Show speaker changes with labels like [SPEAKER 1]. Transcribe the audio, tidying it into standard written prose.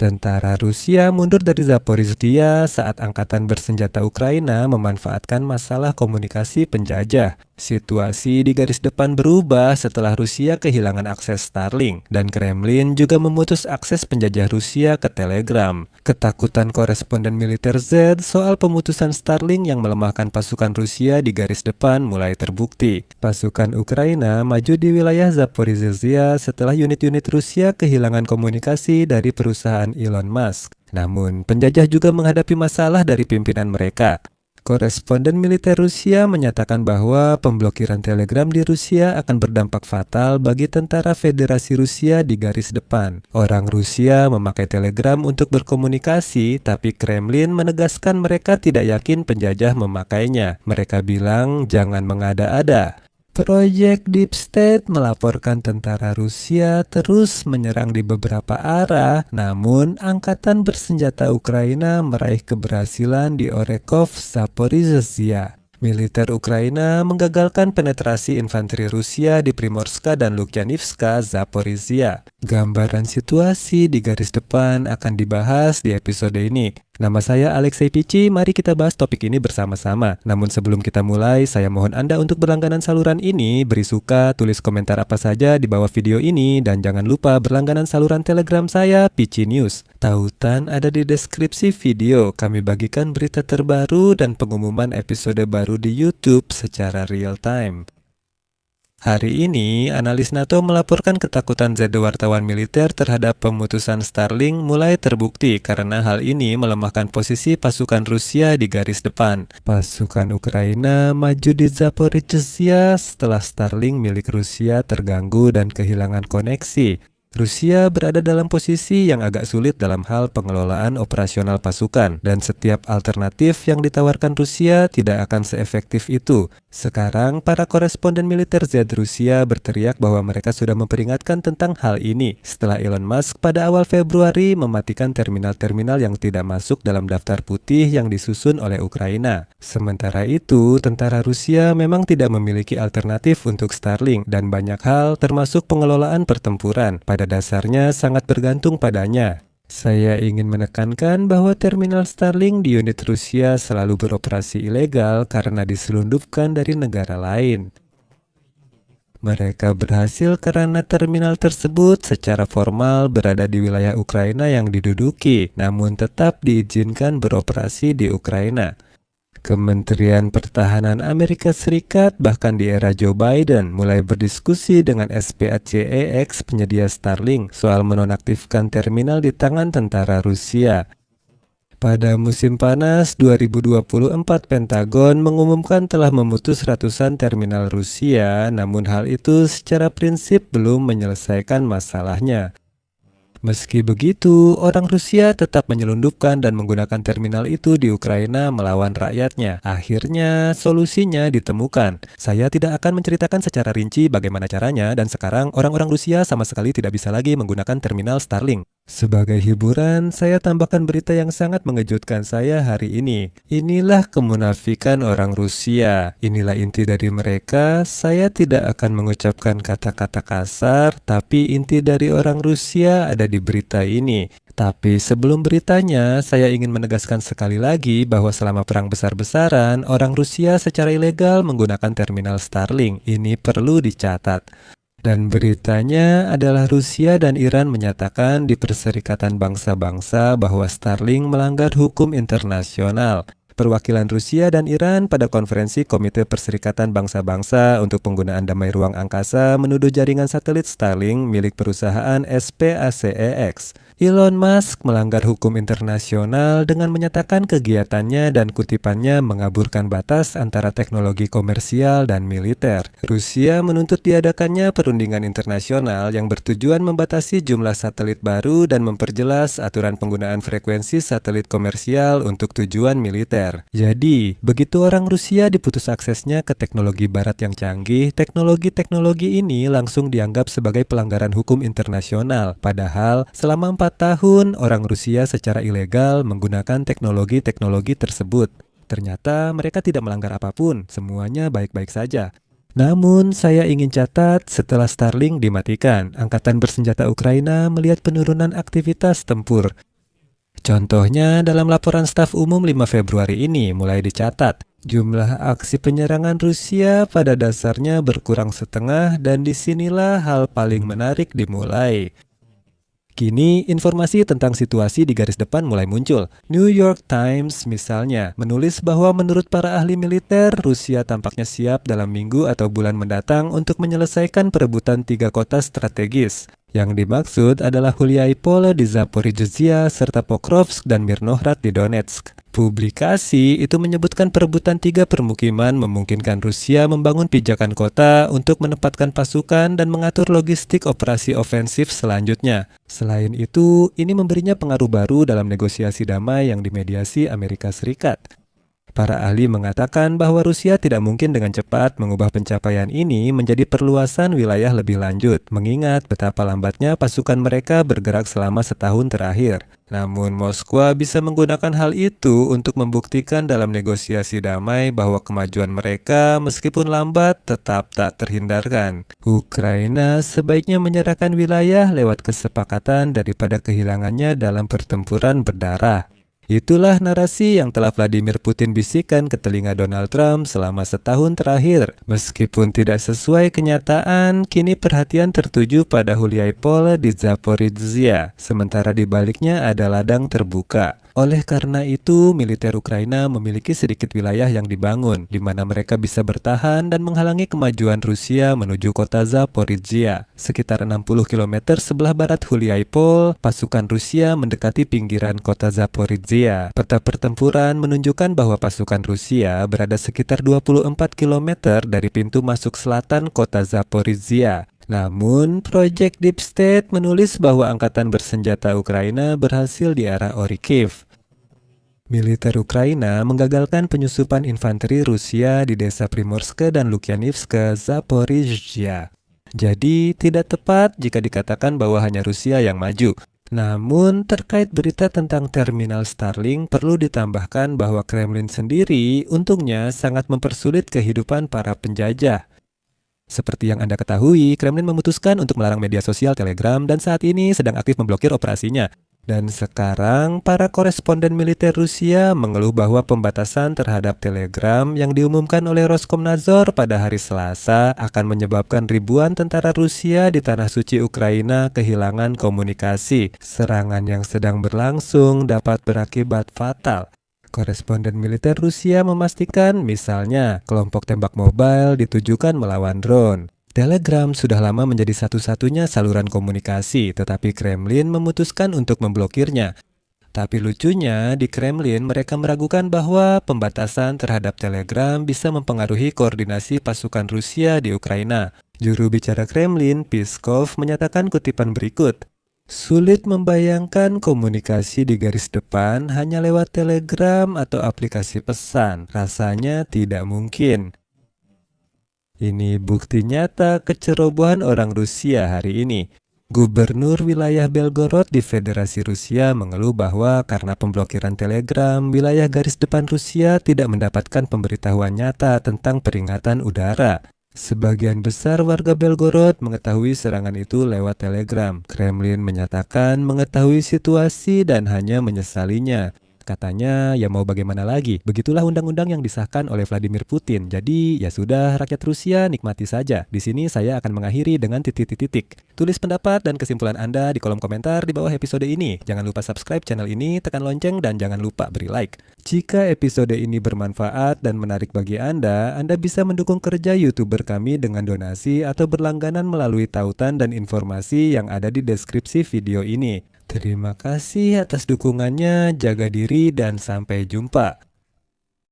[SPEAKER 1] Tentara Rusia mundur dari Zaporizhzhia saat angkatan bersenjata Ukraina memanfaatkan masalah komunikasi penjajah. Situasi di garis depan berubah setelah Rusia kehilangan akses Starlink, dan Kremlin juga memutus akses penjajah Rusia ke Telegram. Ketakutan koresponden militer Z soal pemutusan Starlink yang melemahkan pasukan Rusia di garis depan mulai terbukti. Pasukan Ukraina maju di wilayah Zaporizhzhia setelah unit-unit Rusia kehilangan komunikasi dari perusahaan Elon Musk. Namun, penjajah juga menghadapi masalah dari pimpinan mereka. Koresponden militer Rusia menyatakan bahwa pemblokiran Telegram di Rusia akan berdampak fatal bagi tentara Federasi Rusia di garis depan. Orang Rusia memakai Telegram untuk berkomunikasi, tapi Kremlin menegaskan mereka tidak yakin penjajah memakainya. Mereka bilang jangan mengada-ada. Proyek Deep State melaporkan tentara Rusia terus menyerang di beberapa arah, namun angkatan bersenjata Ukraina meraih keberhasilan di Orekov, Zaporizhzhia. Militer Ukraina menggagalkan penetrasi infanteri Rusia di Primorska dan Lukyanivska, Zaporizhia. Gambaran situasi di garis depan akan dibahas di episode ini. Nama saya Alexei Pici, mari kita bahas topik ini bersama-sama. Namun sebelum kita mulai, saya mohon Anda untuk berlangganan saluran ini, beri suka, tulis komentar apa saja di bawah video ini, dan jangan lupa berlangganan saluran Telegram saya, Pici News. Tautan ada di deskripsi video, kami bagikan berita terbaru dan pengumuman episode baru di YouTube secara real time. Hari ini, analis NATO melaporkan ketakutan Z wartawan militer terhadap pemutusan Starlink mulai terbukti karena hal ini melemahkan posisi pasukan Rusia di garis depan. Pasukan Ukraina maju di Zaporizhzhia setelah Starlink milik Rusia terganggu dan kehilangan koneksi. Rusia berada dalam posisi yang agak sulit dalam hal pengelolaan operasional pasukan, dan setiap alternatif yang ditawarkan Rusia tidak akan seefektif itu. Sekarang, para koresponden militer Z Rusia berteriak bahwa mereka sudah memperingatkan tentang hal ini setelah Elon Musk pada awal Februari mematikan terminal-terminal yang tidak masuk dalam daftar putih yang disusun oleh Ukraina. Sementara itu, tentara Rusia memang tidak memiliki alternatif untuk Starlink, dan banyak hal termasuk pengelolaan pertempuran pada dasarnya sangat bergantung padanya. Saya ingin menekankan bahwa terminal Starlink di unit Rusia selalu beroperasi ilegal karena diselundupkan dari negara lain. Mereka berhasil karena terminal tersebut secara formal berada di wilayah Ukraina yang diduduki, namun tetap diizinkan beroperasi di Ukraina. Kementerian Pertahanan Amerika Serikat bahkan di era Joe Biden mulai berdiskusi dengan SpaceX penyedia Starlink soal menonaktifkan terminal di tangan tentara Rusia. Pada musim panas 2024, Pentagon mengumumkan telah memutus ratusan terminal Rusia, namun hal itu secara prinsip belum menyelesaikan masalahnya. Meski begitu, orang Rusia tetap menyelundupkan dan menggunakan terminal itu di Ukraina melawan rakyatnya. Akhirnya, solusinya ditemukan. Saya tidak akan menceritakan secara rinci bagaimana caranya, dan sekarang orang-orang Rusia sama sekali tidak bisa lagi menggunakan terminal Starlink. Sebagai hiburan, saya tambahkan berita yang sangat mengejutkan saya hari ini. Inilah kemunafikan orang Rusia. Inilah inti dari mereka. Saya tidak akan mengucapkan kata-kata kasar, tapi inti dari orang Rusia ada di berita ini. Tapi sebelum beritanya, saya ingin menegaskan sekali lagi bahwa selama perang besar-besaran, orang Rusia secara ilegal menggunakan terminal Starlink. Ini perlu dicatat. Dan beritanya adalah Rusia dan Iran menyatakan di Perserikatan Bangsa-Bangsa bahwa Starlink melanggar hukum internasional. Perwakilan Rusia dan Iran pada konferensi Komite Perserikatan Bangsa-Bangsa untuk penggunaan damai ruang angkasa menuduh jaringan satelit Starlink milik perusahaan SpaceX. Elon Musk melanggar hukum internasional dengan menyatakan kegiatannya dan kutipannya mengaburkan batas antara teknologi komersial dan militer. Rusia menuntut diadakannya perundingan internasional yang bertujuan membatasi jumlah satelit baru dan memperjelas aturan penggunaan frekuensi satelit komersial untuk tujuan militer. Jadi, begitu orang Rusia diputus aksesnya ke teknologi barat yang canggih, teknologi-teknologi ini langsung dianggap sebagai pelanggaran hukum internasional. Padahal, selama 4 tahun, orang Rusia secara ilegal menggunakan teknologi-teknologi tersebut. Ternyata mereka tidak melanggar apapun, semuanya baik-baik saja. Namun, saya ingin catat, setelah Starlink dimatikan, Angkatan Bersenjata Ukraina melihat penurunan aktivitas tempur. Contohnya, dalam laporan staf umum 5 Februari ini mulai dicatat, jumlah aksi penyerangan Rusia pada dasarnya berkurang setengah dan disinilah hal paling menarik dimulai. Kini, informasi tentang situasi di garis depan mulai muncul. New York Times misalnya menulis bahwa menurut para ahli militer, Rusia tampaknya siap dalam minggu atau bulan mendatang untuk menyelesaikan perebutan 3 kota strategis. Yang dimaksud adalah Huliaipol di Zaporizhzhia serta Pokrovsk dan Mirnohrad di Donetsk. Publikasi itu menyebutkan perebutan 3 permukiman memungkinkan Rusia membangun pijakan kota untuk menempatkan pasukan dan mengatur logistik operasi ofensif selanjutnya. Selain itu, ini memberinya pengaruh baru dalam negosiasi damai yang dimediasi Amerika Serikat. Para ahli mengatakan bahwa Rusia tidak mungkin dengan cepat mengubah pencapaian ini menjadi perluasan wilayah lebih lanjut, mengingat betapa lambatnya pasukan mereka bergerak selama setahun terakhir. Namun Moskwa bisa menggunakan hal itu untuk membuktikan dalam negosiasi damai bahwa kemajuan mereka meskipun lambat tetap tak terhindarkan. Ukraina sebaiknya menyerahkan wilayah lewat kesepakatan daripada kehilangannya dalam pertempuran berdarah. Itulah narasi yang telah Vladimir Putin bisikan ke telinga Donald Trump selama setahun terakhir. Meskipun tidak sesuai kenyataan, kini perhatian tertuju pada Huliaipol di Zaporizhzhia, sementara di baliknya ada ladang terbuka. Oleh karena itu, militer Ukraina memiliki sedikit wilayah yang dibangun, di mana mereka bisa bertahan dan menghalangi kemajuan Rusia menuju kota Zaporizhzhia. Sekitar 60 km sebelah barat Huliaipol, pasukan Rusia mendekati pinggiran kota Zaporizhzhia. Peta pertempuran menunjukkan bahwa pasukan Rusia berada sekitar 24 km dari pintu masuk selatan kota Zaporizhzhia. Namun, Project Deep State menulis bahwa angkatan bersenjata Ukraina berhasil di arah Orikhiv. Militer Ukraina menggagalkan penyusupan infanteri Rusia di desa Primorsk dan Lukyanivsk, Zaporizhzhia. Jadi, tidak tepat jika dikatakan bahwa hanya Rusia yang maju. Namun, terkait berita tentang terminal Starlink, perlu ditambahkan bahwa Kremlin sendiri untungnya sangat mempersulit kehidupan para penjajah. Seperti yang Anda ketahui, Kremlin memutuskan untuk melarang media sosial Telegram dan saat ini sedang aktif memblokir operasinya. Dan sekarang, para koresponden militer Rusia mengeluh bahwa pembatasan terhadap Telegram yang diumumkan oleh Roskomnadzor pada hari Selasa akan menyebabkan ribuan tentara Rusia di tanah suci Ukraina kehilangan komunikasi. Serangan yang sedang berlangsung dapat berakibat fatal. Koresponden militer Rusia memastikan misalnya kelompok tembak mobile ditujukan melawan drone. Telegram sudah lama menjadi satu-satunya saluran komunikasi, tetapi Kremlin memutuskan untuk memblokirnya. Tapi lucunya, di Kremlin mereka meragukan bahwa pembatasan terhadap Telegram bisa mempengaruhi koordinasi pasukan Rusia di Ukraina. Juru bicara Kremlin, Peskov, menyatakan kutipan berikut. Sulit membayangkan komunikasi di garis depan hanya lewat Telegram atau aplikasi pesan. Rasanya tidak mungkin. Ini bukti nyata kecerobohan orang Rusia hari ini. Gubernur wilayah Belgorod di Federasi Rusia mengeluh bahwa karena pemblokiran Telegram, wilayah garis depan Rusia tidak mendapatkan pemberitahuan nyata tentang peringatan udara. Sebagian besar warga Belgorod mengetahui serangan itu lewat Telegram. Kremlin menyatakan mengetahui situasi dan hanya menyesalinya. Katanya, ya mau bagaimana lagi, begitulah undang-undang yang disahkan oleh Vladimir Putin. Jadi, ya sudah, rakyat Rusia nikmati saja. Di sini saya akan mengakhiri dengan titik-titik. Tulis pendapat dan kesimpulan Anda di kolom komentar di bawah episode ini. Jangan lupa subscribe channel ini, tekan lonceng, dan jangan lupa beri like. Jika episode ini bermanfaat dan menarik bagi Anda bisa mendukung kerja YouTuber kami dengan donasi atau berlangganan melalui tautan dan informasi yang ada di deskripsi video ini. Terima kasih atas dukungannya, jaga diri dan sampai jumpa.